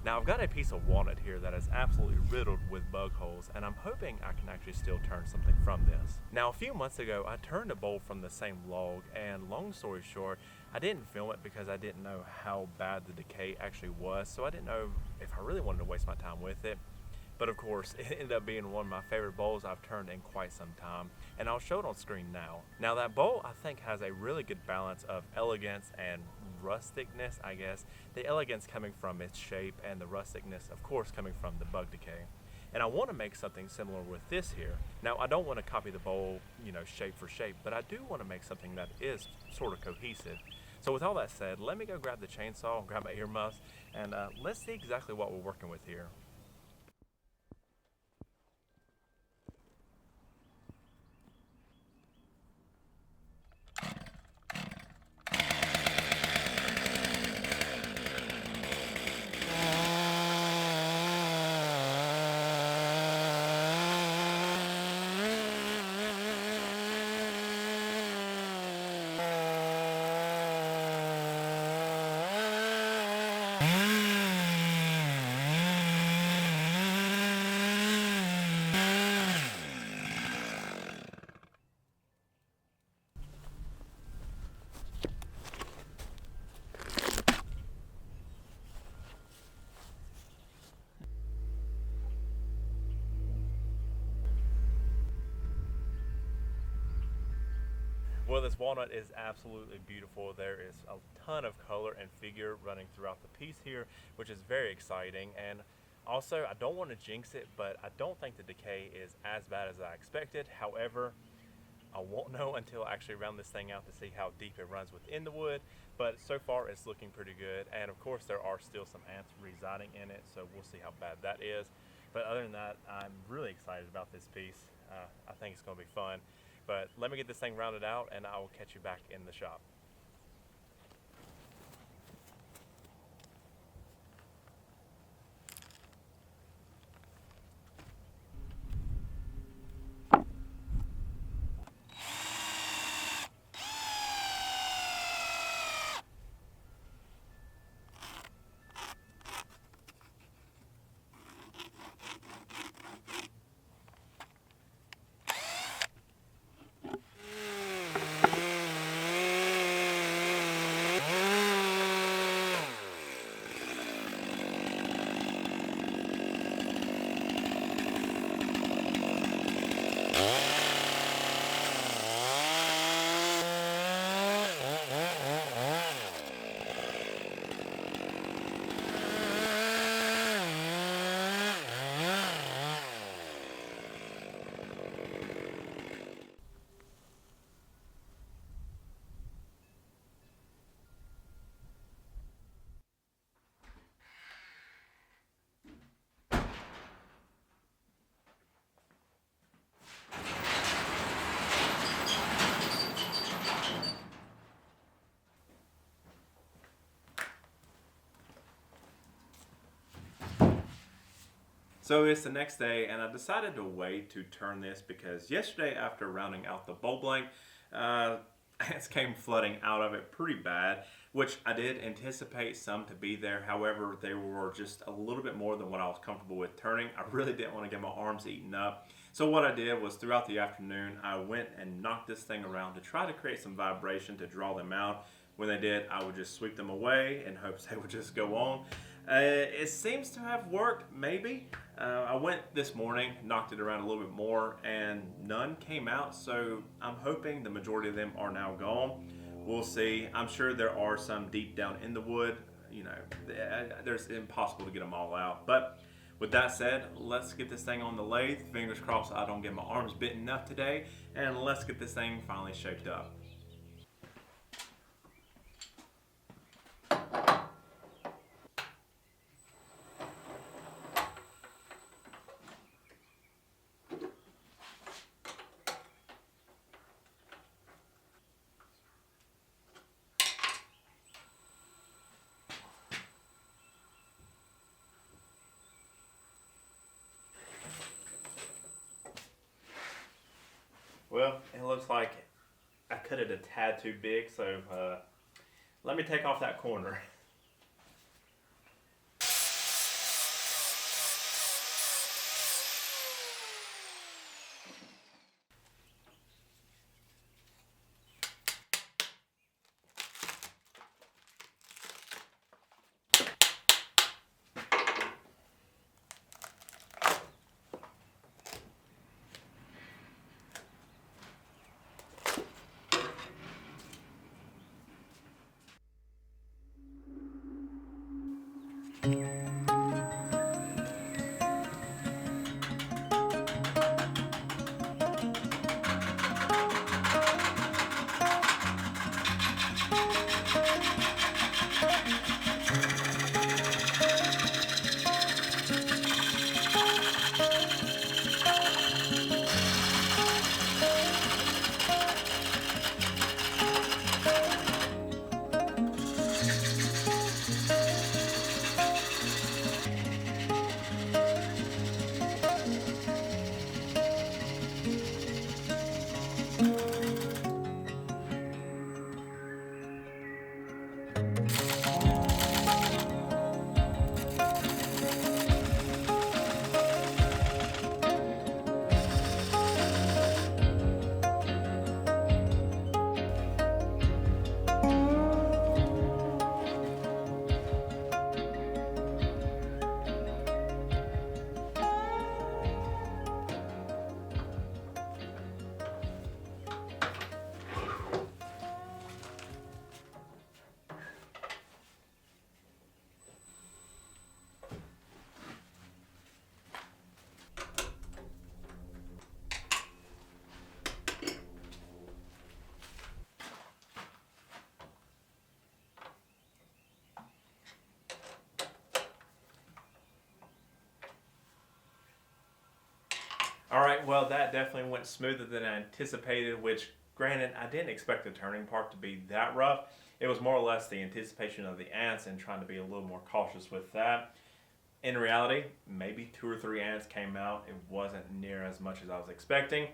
Now I've got a piece of walnut here that is absolutely riddled with bug holes, and I'm hoping I can actually still turn something from this. Now a few months ago I turned a bowl from the same log, and long story short, I didn't film it because I didn't know how bad the decay actually was, so I didn't know if I really wanted to waste my time with it. But of course, it ended up being one of my favorite bowls I've turned in quite some time, and I'll show it on screen now. Now that bowl I think has a really good balance of elegance and rusticness, I guess. The elegance coming from its shape and the rusticness, of course, coming from the bug decay. And I want to make something similar with this here. Now I don't want to copy the bowl, shape for shape, but I do want to make something that is sort of cohesive. So with all that said, let me go grab the chainsaw, grab my earmuffs, and let's see exactly what we're working with here. Well, this walnut is absolutely beautiful. There is a ton of color and figure running throughout the piece here, which is very exciting. And also, I don't want to jinx it, but I don't think the decay is as bad as I expected. However, I won't know until I actually round this thing out to see how deep it runs within the wood, but so far it's looking pretty good. And of course there are still some ants residing in it, so we'll see how bad that is. But other than that, I'm really excited about this piece. I think it's going to be fun. But let me get this thing rounded out and I will catch you back in the shop. So it's the next day, and I decided to wait to turn this because yesterday, after rounding out the bowl blank, ants came flooding out of it pretty bad, which I did anticipate some to be there. However, they were just a little bit more than what I was comfortable with turning. I really didn't want to get my arms eaten up. So what I did was throughout the afternoon, I went and knocked this thing around to try to create some vibration to draw them out. When they did, I would just sweep them away in hopes they would just go on. It seems to have worked, maybe. I went this morning, knocked it around a little bit more, and none came out, so I'm hoping the majority of them are now gone. We'll see. I'm sure there are some deep down in the wood. There's impossible to get them all out. But with that said, let's get this thing on the lathe. Fingers crossed I don't get my arms bitten up today, and let's get this thing finally shaped up. Well, it looks like I cut it a tad too big, so let me take off that corner. well, that definitely went smoother than I anticipated, which, granted, I didn't expect the turning part to be that rough. It was more or less the anticipation of the ants and trying to be a little more cautious with that. In reality, maybe 2 or 3 ants came out. It wasn't near as much as I was expecting.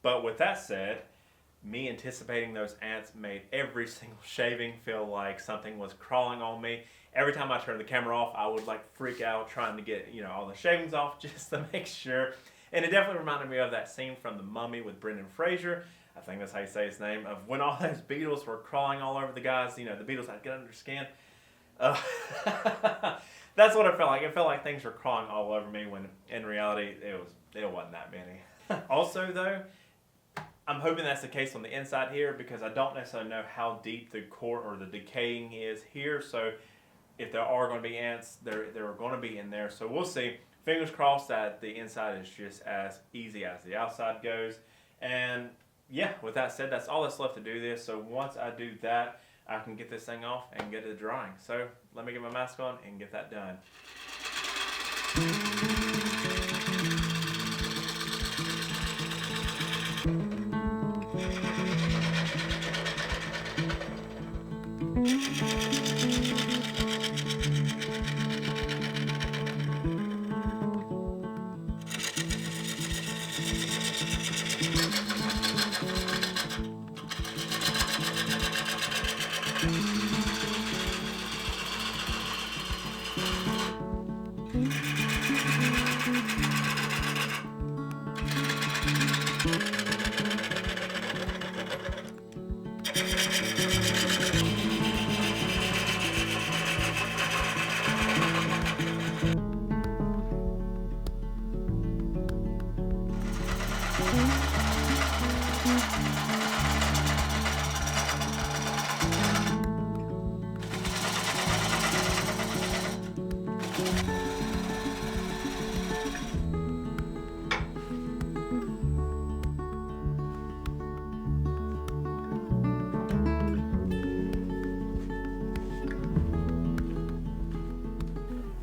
But with that said, me anticipating those ants made every single shaving feel like something was crawling on me. Every time I turned the camera off, I would like freak out trying to get, all the shavings off just to make sure. And it definitely reminded me of that scene from The Mummy with Brendan Fraser. I think that's how you say his name. Of when all those beetles were crawling all over the guys, the beetles had to get under their skin. That's what it felt like. It felt like things were crawling all over me when in reality it wasn't that many. Also though, I'm hoping that's the case on the inside here because I don't necessarily know how deep the core or the decaying is here. So if there are going to be ants, they're going to be in there. So we'll see. Fingers crossed that the inside is just as easy as the outside goes. And yeah, with that said, that's all that's left to do this. So once I do that, I can get this thing off and get it drying. So let me get my mask on and get that done.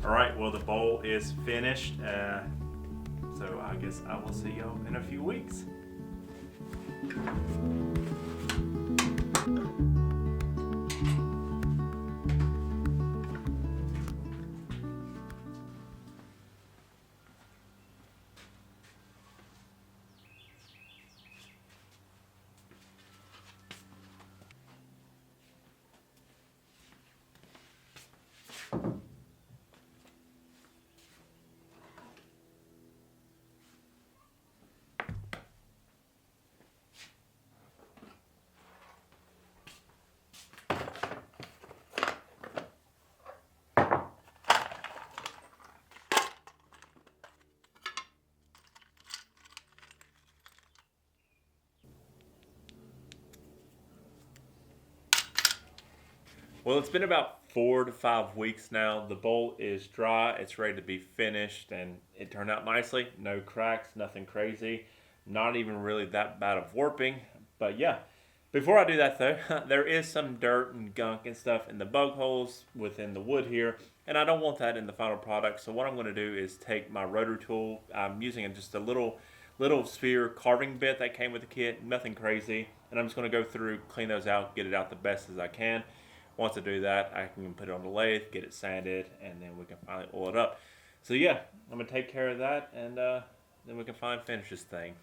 Alright, well the bowl is finished, so I guess I will see y'all in a few weeks. Well, it's been about 4 to 5 weeks now. The bowl is dry. It's ready to be finished, and it turned out nicely. No cracks, nothing crazy. Not even really that bad of warping. But yeah, before I do that though, there is some dirt and gunk and stuff in the bug holes within the wood here, and I don't want that in the final product. So what I'm going to do is take my rotor tool. I'm using just a little sphere carving bit that came with the kit, nothing crazy. And I'm just going to go through, clean those out, get it out the best as I can. Once I do that, I can put it on the lathe, get it sanded, and then we can finally oil it up. So yeah, I'm going to take care of that, and then we can finally finish this thing.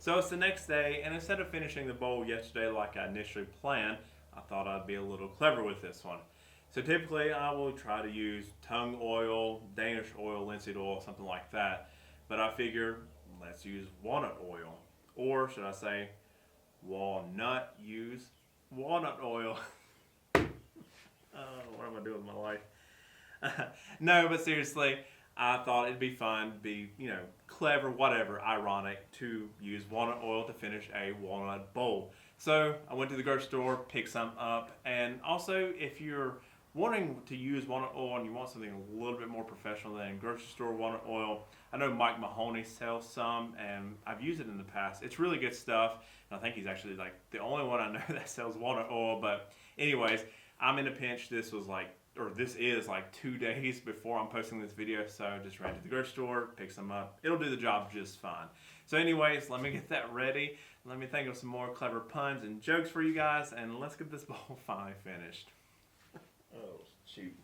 So it's the next day, and instead of finishing the bowl yesterday like I initially planned, I thought I'd be a little clever with this one. So typically I will try to use tung oil, Danish oil, linseed oil, something like that. But I figure let's use walnut oil. Or should I say walnut, use walnut oil. Oh, what am I doing with my life? No, but seriously, I thought it'd be fun, be, clever, whatever, ironic, to use walnut oil to finish a walnut bowl. So I went to the grocery store, picked some up, and also if you're wanting to use walnut oil and you want something a little bit more professional than grocery store walnut oil, I know Mike Mahoney sells some, and I've used it in the past. It's really good stuff, and I think he's actually like the only one I know that sells walnut oil. But anyways, I'm in a pinch. This is like 2 days before I'm posting this video, so I just ran to the grocery store, picked some up. It'll do the job just fine. So anyways, let me get that ready. Let me think of some more clever puns and jokes for you guys, and let's get this bowl finally finished. Oh, shoot.